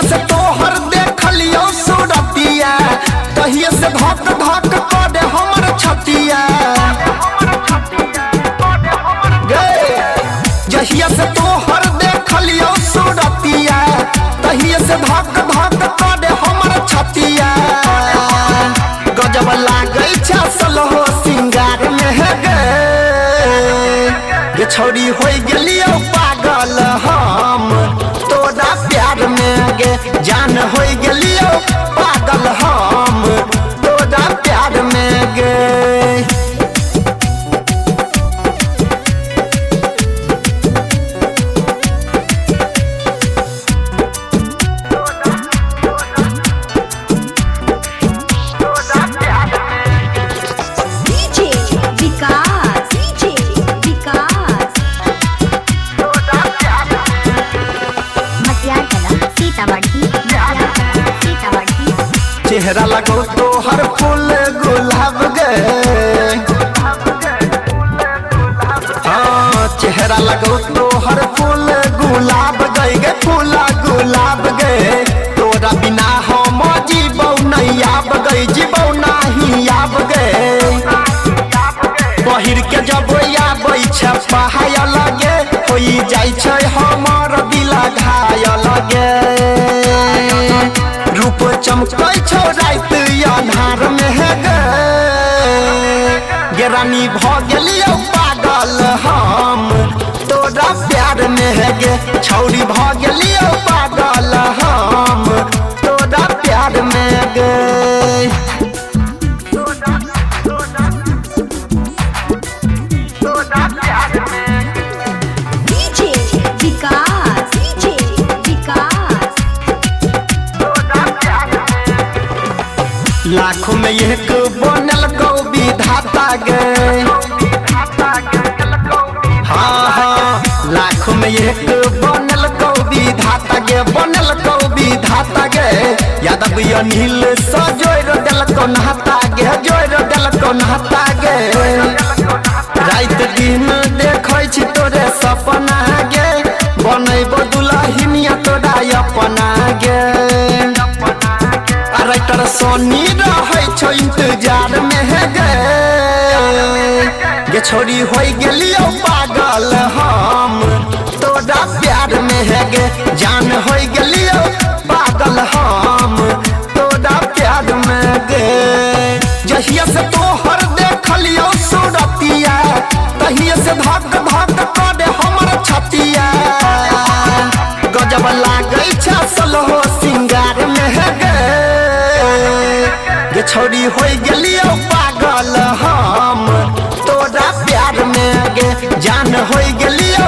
से तोहर देख लियो सूरतिया तहिए से धक धक करे हमर छतिया जहिया से तोहर देख लियो सूरतिया तहिए से धक धक करे हमर छतिया गजब लागै छ सलहो सिंगार में गे छोड़ी होई गेलियो पागल हम तोरा प्यार में गे जान होई गेलियो पागल हम तोरा प्यार में गे चेहरा लगो तो हर फूल गुलाब गे हाँ चेहरा लगो तो हर फूल गुलाब गई गे फूला गुलाब गे तोरा बिना हम जीबौ नहीं आब गई जीबौ नहीं आब गे बहिर के जब आबै छ पहाय लगे होई जाइ छै हमर दिल घायल गे रूप चमकै छौ रात अन्हार में गे रानी भ गेलियो पागल हम तोरा प्यार में गे छौरी भ गेलियो पागल हम तोरा प्यार में गे लाखों में एक बनल गौ विधाता गे हाँ हाँ लाखों में एक बनल गौ विधाता गे बनल गौ विधाता गे यादव अनिल सजोर देलको नहाता गे जोर देलको नहाता गे रात दिन देखै छी तोरे सपना गे बनैबो दुल्हनिया तोरा अपना गे राइटर सोनी रहै छौ इंतजार में गे छोरी होई गेलियो पागल हम तोरा प्यार में गे जान होई गेलियो पागल हम तोरा प्यार में गे जहिया से तोहर देख लियो सूरतिया तहिए से धक धक करे हमर छतिया गजब लागै छ सलहो सिंगार में गे छोड़ी होई गेलियो पागल हम तोरा प्यार में गे जान होई गेलियो